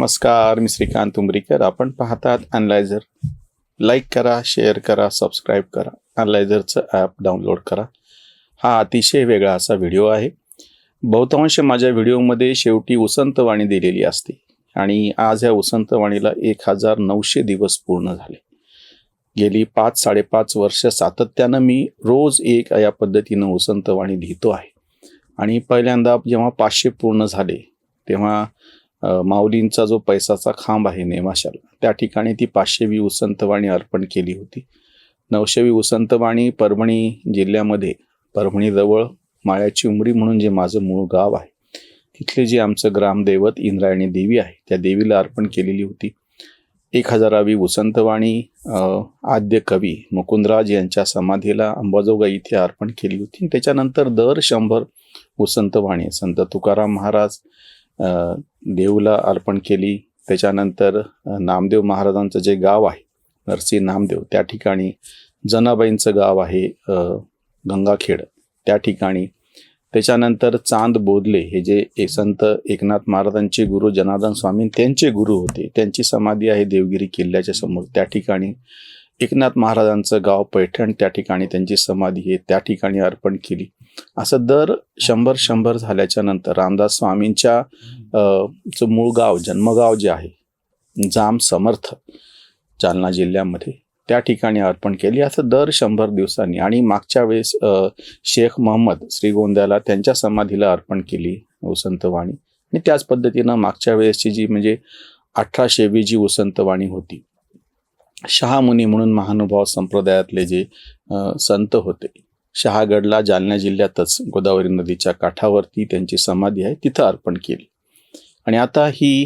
नमस्कार, मी श्रीकांत उमरीकर. आपण पाहतात अॅनालायझर. लाईक करा, शेअर करा, सबस्क्राईब करा. अॅनालायझरचं ॲप डाउनलोड करा. हा अतिशय वेगळा असा व्हिडिओ आहे. बहुतांश माझ्या व्हिडिओमध्ये शेवटी उसंतवाणी दिलेली असते आणि आज ह्या उसंतवाणीला 1900 दिवस पूर्ण झाले. गेली 5-5.5 वर्ष सातत्यानं मी रोज एक या पद्धतीनं उसंतवाणी लिहितो आहे. आणि पहिल्यांदा जेव्हा 500 पूर्ण झाले तेव्हा माऊलींचा जो पैसाचा खांब आहे नेमाशाला, त्या ठिकाणी ती 500वी उसंतवाणी अर्पण केली होती. 900वी उसंतवाणी परभणी जिल्ह्यामध्ये, परभणीजवळ माळ्याची उमरी म्हणून जे माझं मूळ गाव आहे, तिथले जे आमचं ग्रामदैवत इंद्रायणी देवी आहे, त्या देवीला अर्पण केलेली होती. 1000वी उसंतवाणी आद्य कवी मुकुंदराज यांच्या समाधीला अंबाजोगाई इथे अर्पण केली होती. त्याच्यानंतर दर 100 उसंतवाणी संत तुकाराम महाराज देऊला अर्पण केली. त्याच्यानंतर नामदेव महाराजांचं जे गाव आहे नरसी नामदेव, त्या ठिकाणी जनाबाईंचं गाव आहे गंगाखेड, त्या ठिकाणी. त्याच्यानंतर चांद बोधले हे जे संत एकनाथ महाराजांचे गुरु जनार्दन स्वामी त्यांचे गुरु होते, त्यांची समाधी आहे देवगिरी किल्ल्याच्या समोर, त्या ठिकाणी. एकनाथ महाराजांचं गाव पैठण, त्या ठिकाणी त्यांची समाधी आहे, त्या ठिकाणी अर्पण केली. असं दर 100 झाल्याच्या नंतर रामदास स्वामींच्या मूळ गाव, जन्मगाव जे आहे जाम समर्थ, जालना जिल्ह्यामध्ये, त्या ठिकाणी अर्पण केली. असं दर 100 दिवसांनी. आणि मागच्या वेळेस शेख मोहम्मद श्रीगोंद्याला त्यांच्या समाधीला अर्पण केली उसंतवाणी. आणि त्याच पद्धतीनं मागच्या वेळेसची जी म्हणजे 1800वी जी उसंतवाणी होती, शहामुनी म्हणून महानुभाव संप्रदायातले जे संत होते, शहागडला जालना जिल्ह्यातच गोदावरी नदीच्या काठावरती त्यांची समाधी आहे, तिथं अर्पण केली. आणि आता ही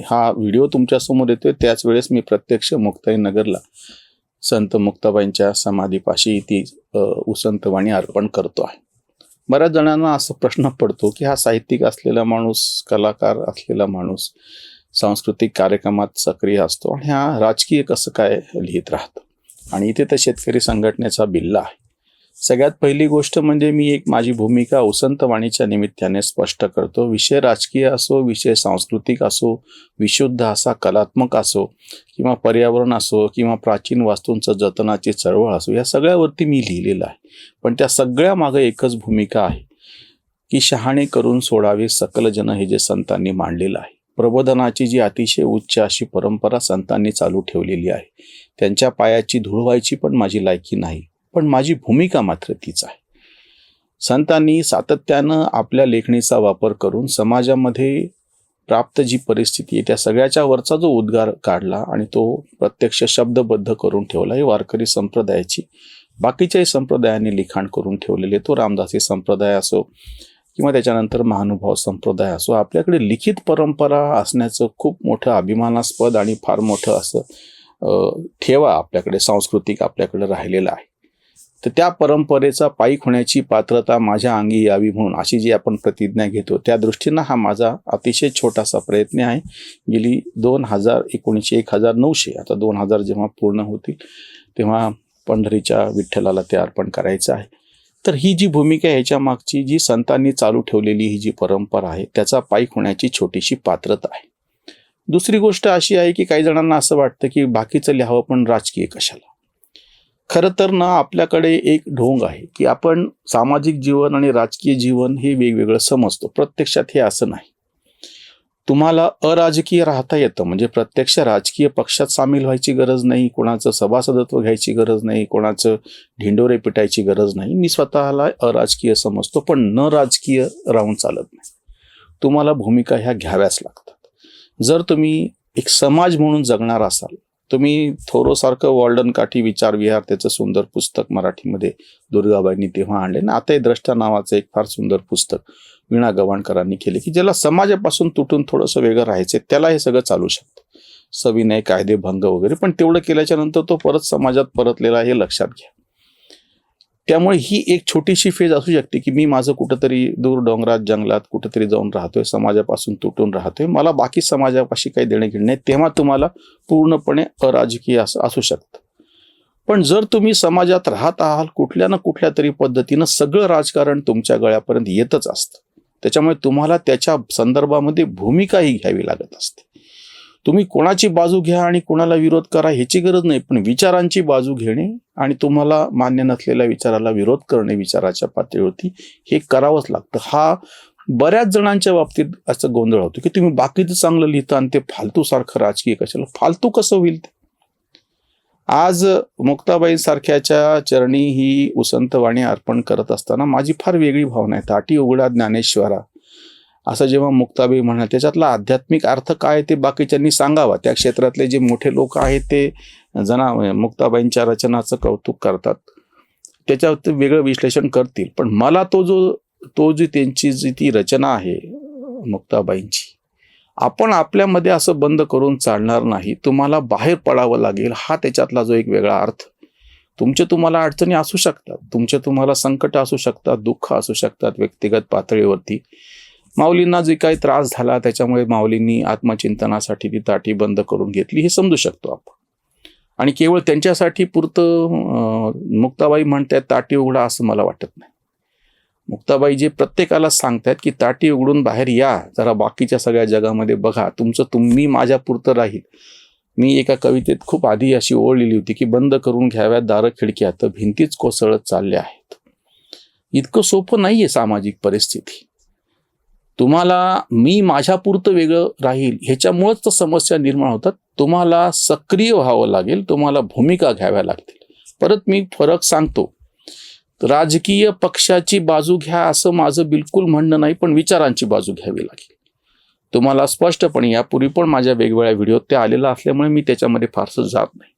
हा व्हिडिओ तुमच्यासमोर येतोय त्याच वेळेस मी प्रत्यक्ष मुक्ताईनगरला संत मुक्ताबाईंच्या समाधीपाशी ती उसंतवाणी अर्पण करतो आहे. बऱ्याच जणांना असं प्रश्न पडतो की हा साहित्यिक असलेला माणूस, कलाकार असलेला माणूस सांस्कृतिक कार्यक्रमात सक्रिय असतो आणि हा राजकीय कसं काय लिहित राहतो. आणि इथे तर शेतकरी संघटनेचा बिल्ला आहे. सगळ्यात पहिली गोष्ट म्हणजे मी एक माझी भूमिका उसंतवाणीच्या निमित्ताने स्पष्ट करतो. विषय राजकीय असो, विषय सांस्कृतिक असो, विशुद्ध असा कलात्मक असो, किंवा पर्यावरण असो, किंवा प्राचीन वास्तूंचं जतनाची चळवळ असो, या सगळ्यावरती मी लिहिलेलं आहे. पण त्या सगळ्या मागे एकच भूमिका आहे की शहाणे करून सोडावे सकल जन, हे जे संतांनी मांडलेलं आहे. प्रबोधनाची जी अतिशय उच्च अशी परंपरा संतांनी चालू ठेवलेली आहे, त्यांच्या पायाची धूळ व्हायची पण माझी लायकी नाही, पण माझी भूमिका मात्र तीच आहे. संतांनी सातत्यानं आपल्या लेखणीचा वापर करून समाजामध्ये प्राप्त जी परिस्थिती आहे त्या सगळ्याच्या वरचा जो उद्गार काढला आणि तो प्रत्यक्ष शब्दबद्ध करून ठेवला. ही वारकरी संप्रदायाची, बाकीच्याही संप्रदायाने लिखाण करून ठेवलेले, तो रामदासी संप्रदाय असो किंवा त्याच्यानंतर महानुभाव संप्रदाय असो, आपल्याकडे लिखित परंपरा असण्याचं खूप मोठं अभिमानास्पद आणि फार मोठं असं ठेवा आपल्याकडे सांस्कृतिक आपल्याकडे राहिलेला आहे. तर त्या परंपरेचा पायीक होण्याची पात्रता माझ्या अंगी यावी म्हणून अशी जी आपण प्रतिज्ञा घेतो, त्या दृष्टीनं हा माझा अतिशय छोटासा प्रयत्न आहे. गेली 1900 आता 2000 जेव्हा पूर्ण होतील तेव्हा पंढरीच्या विठ्ठलाला ते अर्पण करायचं आहे. तर ही जी भूमिका आहे, ह्याच्या मागची जी संतांनी चालू ठेवलेली ही जी परंपरा आहे, त्याचा पायीक होण्याची छोटीशी पात्रता आहे. दुसरी गोष्ट अशी आहे की काही जणांना असं वाटतं की बाकीचं लिहावं पण राजकीय कशाला. खरं तर ना, आपल्याकडे एक ढोंग आहे की आपण सामाजिक जीवन आणि राजकीय जीवन हे वेगवेगळं समजतो. प्रत्यक्षात हे असं नाही. तुम्हाला अराजकीय राहता येतं, म्हणजे प्रत्यक्ष राजकीय पक्षात सामील व्हायची गरज नाही, कोणाचं सभासदत्व घ्यायची गरज नाही, कोणाचं ढिंडोरे पिटायची गरज नाही. मी स्वतःला अराजकीय समजतो, पण न राजकीय राहून चालत नाही. तुम्हाला भूमिका ह्या घ्याव्याच लागतात. जर तुम्ही एक समाज म्हणून जगणार असाल, तुम्ही थोरोसारखं वॉल्डन काठी विचारविहार, त्याचं सुंदर पुस्तक मराठीमध्ये दुर्गाबाईंनी तेव्हा आणले ना, आता द्रष्टा नावाचं एक फार सुंदर पुस्तक वीणा गवाणकरांनी केले, की ज्याला समाजापासून तुटून थोडंसं वेगळं राहायचं, त्याला हे सगळं चालू शकतं, सविनय, कायदेभंग वगैरे. पण तेवढं केल्याच्या नंतर तो परत समाजात परतलेला, हे लक्षात घ्या. त्यामुळे ही एक छोटीशी फेज असू शकते की मी माझं कुठंतरी दूर डोंगरात जंगलात कुठंतरी जाऊन राहतोय, समाजापासून तुटून राहतोय, मला बाकी समाजापाशी काही देणं घेणं नाही, तेव्हा तुम्हाला पूर्णपणे अराजकीय असू शकतं. पण जर तुम्ही समाजात राहत आहात, कुठल्या ना कुठल्या तरी पद्धतीनं सगळं राजकारण तुमच्या गळ्यापर्यंत येतच असतं. त्याच्यामुळे तुम्हाला त्याच्या संदर्भामध्ये भूमिकाही घ्यावी लागत असते. तुम्ही कोणाची बाजू घ्या आणि कोणाला विरोध करा ह्याची गरज नाही, पण विचारांची बाजू घेणे आणि तुम्हाला मान्य नसलेल्या विचाराला विरोध करणे विचाराच्या पातळीवरती हे करावंच लागतं. हा बऱ्याच जणांच्या बाबतीत असं गोंधळ होतो की तुम्ही बाकीचं चांगलं लिहिता आणि ते फालतू सारखं राजकीय कशाला. फालतू कसं होईल ते? आज मुक्ताबाई सारख्याच्या चरणी ही उसंतवाणी अर्पण करत असताना माझी फार वेगळी भावना आहे. ताटी उघडा ज्ञानेश्वरा असं जेव्हा मुक्ताबाई म्हणा, त्याच्यातला आध्यात्मिक अर्थ काय ते बाकीच्यांनी सांगावा. त्या क्षेत्रातले जे मोठे लोक आहेत ते मुक्ताबाईंच्या रचनाचं कौतुक करतात, त्याच्यावर वेगळं विश्लेषण करतील. पण मला तो जी त्यांची जी ती रचना आहे मुक्ताबाईंची, आपण आपल्यामध्ये असं बंद करून चालणार नाही. तुम्हाला बाहेर पडावं लागेल. हा त्याच्यातला जो एक वेगळा अर्थ. तुम्हाला अडचणी असू शकतात, तुम्हाला संकट असू शकतात, दुःख असू शकतात व्यक्तिगत पातळीवरती. माऊलींना जे काही त्रास झाला त्याच्यामुळे माऊलींनी आत्मचिंतनासाठी ती ताटी बंद करून घेतली हे समजू शकतो आपण. आणि केवळ त्यांच्यासाठी पुरतं मुक्ताबाई म्हणतात ताटी उघडा असं मला वाटत नाही. मुक्ताबाई जे प्रत्येकाला सांगतात की ताटी उघडून बाहेर या, जरा बाकीच्या सगळ्या जगामध्ये बघा, तुम्ही माझ्या पुरतं राहील. मी एका कवितेत खूप आधी अशी ओळ लिहिली होती की बंद करून घ्याव्यात दारं खिडक्या तर भिंतीच कोसळत चालल्या आहेत. इतकं सोपं नाहीये सामाजिक परिस्थिती. तुम्हाला मी माझ्या पुरतं वेगळं राहील ह्याच्यामुळेच तर समस्या निर्माण होतात. तुम्हाला सक्रिय व्हावं लागेल, तुम्हाला भूमिका घ्याव्या लागतील. परत मी फरक सांगतो, राजकीय पक्षाची बाजू घ्या असं माझं बिलकुल म्हणणं नाही, पण विचारांची बाजू घ्यावी लागेल. तुम्हाला स्पष्टपणे यापूर्वी पण माझ्या वेगवेगळ्या व्हिडिओत ते आलेला असल्यामुळे मी त्याच्यामध्ये फारसं जात नाही.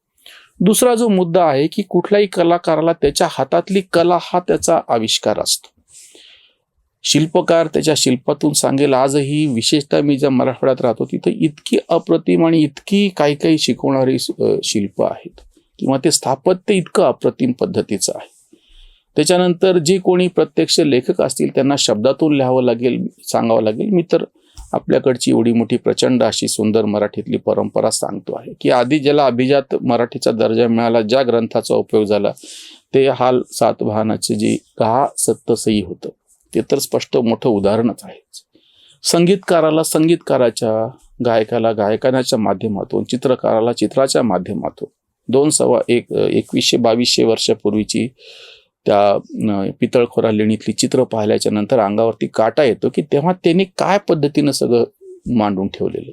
दुसरा जो मुद्दा आहे की कुठल्याही कलाकाराला त्याच्या हातातली कला हा त्याचा आविष्कार असतो. शिल्पकार त्याच्या शिल्पातून सांगेल. आजही विशेषतः मी ज्या मराठवाड्यात राहतो तिथं इतकी अप्रतिम आणि इतकी काही शिकवणारी शिल्प आहेत किंवा ते स्थापत्य इतकं अप्रतिम पद्धतीचं आहे. त्याच्यानंतर जे कोणी प्रत्यक्ष लेखक असतील त्यांना शब्दातून लिहावं लागेल, सांगावं लागेल. मी तर आपल्याकडची एवढी मोठी प्रचंड अशी सुंदर मराठीतली परंपरा सांगतो आहे की आधी ज्याला अभिजात मराठीचा दर्जा मिळाला, ज्या ग्रंथाचा उपयोग झाला ते हाल सातवाहनाचे जे कहा सत्तसई होतं ते तर स्पष्ट मोठं उदाहरणच आहे. संगीतकाराला संगीतकाराच्या, गायकाला गायकाच्या माध्यमातून, चित्रकाराला चित्राच्या माध्यमातून 2100-2200 वर्षापूर्वीची त्या पितळखोरा लेणीतली चित्र पाहिल्याच्या नंतर अंगावरती काटा येतो की तेव्हा त्यांनी काय पद्धतीनं सगळं मांडून ठेवलेलं.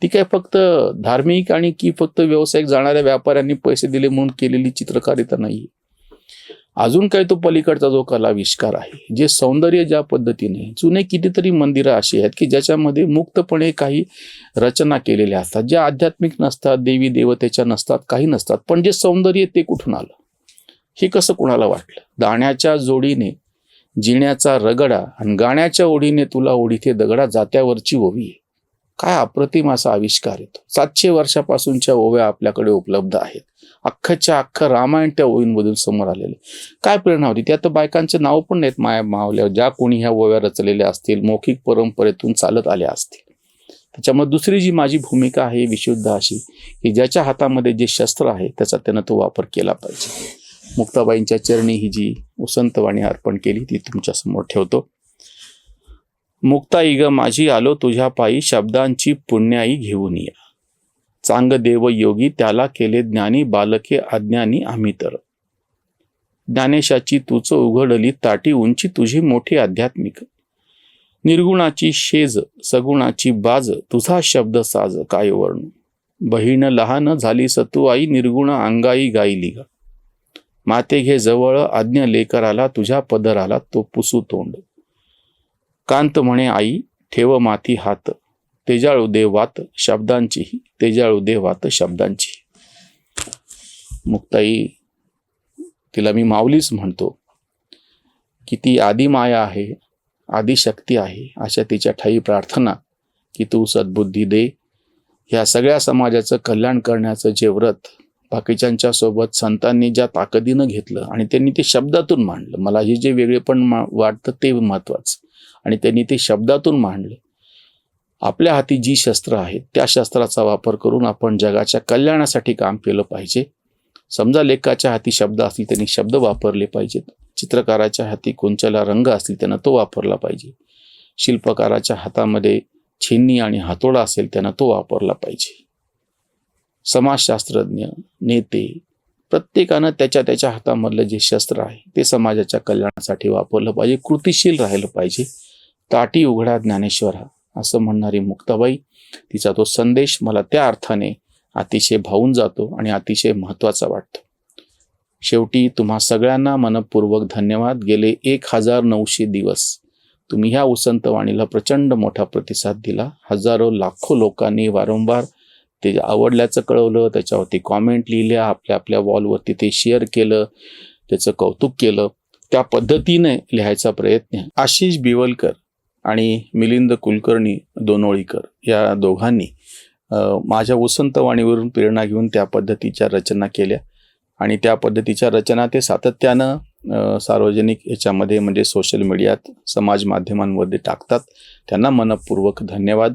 ती काय फक्त धार्मिक आणि की फक्त व्यावसायिक जाणाऱ्या व्यापाऱ्यांनी पैसे दिले म्हणून केलेली चित्रकारिता नाही. अजून काय तो पलीकडचा जो कलाविष्कार आहे, जे सौंदर्य ज्या पद्धतीने, जुने कितीतरी मंदिरं अशी आहेत की ज्याच्यामध्ये मुक्तपणे काही रचना केलेल्या असतात, ज्या आध्यात्मिक नसतात, देवी देवतेच्या नसतात, काही नसतात, पण जे सौंदर्य ते कुठून आलं हे कसं कोणाला वाटलं? दाण्याच्या जोडीने जिण्याचा रगडा आणि गाण्याच्या ओढीने तुला ओढीते दगडा जात्यावरची ओवी. काय अप्रतिम असा आविष्कार येतो. 700 वर्षापासूनच्या ओव्या आपल्याकडे उपलब्ध आहेत. अख्खच्या अख्खं रामायण त्या ओवींमधून समोर आलेले. काय प्रेरणा होती? त्या तर बायकांचे नाव पण नाहीत माया मावल्या, ज्या कोणी ह्या ओव्या रचलेल्या असतील, मौखिक परंपरेतून चालत आल्या असतील. त्याच्यामुळे दुसरी जी माझी भूमिका आहे विशुद्ध अशी की ज्याच्या हातामध्ये जे शस्त्र आहे त्याचा त्यानं तो वापर केला पाहिजे. मुक्ताबाईंच्या चरणी ही जी उसंतवाणी अर्पण केली ती तुमच्या समोर ठेवतो. मुक्ताई ग माझी आलो तुझ्या पायी, शब्दांची पुण्याई घेऊन या. चांग देव योगी त्याला केले ज्ञानी, बालके अज्ञानी आम्ही तर. ज्ञानेशाची तुच उघडली ताटी, उंची तुझी मोठी आध्यात्मिक. निर्गुणाची शेज सगुणाची बाज, तुझा शब्द साज काय वर्ण. बहीण लहान झाली सतू आई, निर्गुण अंगाई गायली ग. माते घे जवळ आज्ञा लेकराला, तुझ्या पदराला तो पुसू तोंड. कांत म्हणे आई ठेव माती हात, तेजाळू दे वात शब्दांची, तेजाळू दे वात शब्दांची. मुक्ताई, तिला मी माऊलीच म्हणतो की ती आदी माया आहे, आदिशक्ती आहे. अशा तिच्या ठाई प्रार्थना की तू सद्बुद्धी दे. ह्या सगळ्या समाजाचं कल्याण करण्याचं जे व्रत बाकीच्यांच्या सोबत संतांनी ज्या ताकदीनं घेतलं आणि त्यांनी ते शब्दातून मांडलं, मला हे जे वेगळेपण वाटतं ते महत्वाचं, आणि त्यांनी ते शब्दातून मांडलं. आपल्या हाती जी शस्त्र आहेत त्या शस्त्राचा वापर करून आपण जगाच्या कल्याणासाठी काम केलं पाहिजे. समजा लेखाच्या हाती शब्द असतील त्यांनी शब्द वापरले पाहिजेत. चित्रकाराच्या हाती कोणच्याला रंग असतील त्यानं तो वापरला पाहिजे. शिल्पकाराच्या हातामध्ये छिन्नी आणि हातोडा असेल त्यानं तो वापरला पाहिजे. समाजशास्त्रज्ञ, नेते, प्रत्येकानं त्याच्या त्याच्या हातामधलं जे शस्त्र आहे ते समाजाच्या कल्याणासाठी वापरलं पाहिजे, कृतिशील राहिलं पाहिजे. ताटी उघडा ज्ञानेश्वरा असं म्हणणारी मुक्ताबाई, तिचा तो संदेश मला त्या अर्थाने अतिशय भावून जातो आणि अतिशय महत्त्वाचा वाटतो. शेवटी तुम्हा सगळ्यांना मनपूर्वक धन्यवाद. गेले 1900 दिवस तुम्ही ह्या उसंतवाणीला प्रचंड मोठा प्रतिसाद दिला. हजारो लाखो लोकांनी वारंवार ते आवडल्याचं कळवलं, त्याच्यावरती कॉमेंट लिहिल्या, आपल्या आपल्या वॉलवरती ते शेअर केलं, त्याचं कौतुक केलं. त्या पद्धतीने लिहायचा प्रयत्न आशिष बिवलकर आणि मिलिंद कुलकर्णी दोनोळीकर या दोघांनी माझ्या उसंतवाणीवरून प्रेरणा घेऊन त्या पद्धतीच्या रचना केल्या आणि त्या पद्धतीच्या रचना ते सातत्यानं सार्वजनिक याच्यामध्ये म्हणजे सोशल मीडियात, समाज माध्यमांमध्ये टाकतात. त्यांना मनपूर्वक धन्यवाद.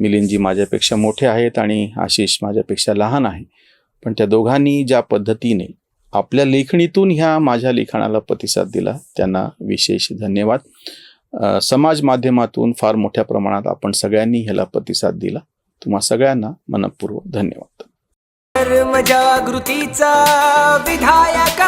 मिलिंदजी माझ्यापेक्षा मोठे आहेत आणि आशिष माझ्यापेक्षा लहान आहे, पण त्या दोघांनी ज्या पद्धतीने आपल्या लेखणीतून ह्या माझ्या लिखाणाला प्रतिसाद दिला त्यांना विशेष धन्यवाद. समाज माध्यमातून फार मोठ्या प्रमाणात आपण सगळ्यांनी ह्याला प्रतिसाद दिला. तुम्हा सगळ्यांना मनपूर्वक धन्यवाद. धर्मजागृतीचा विधायक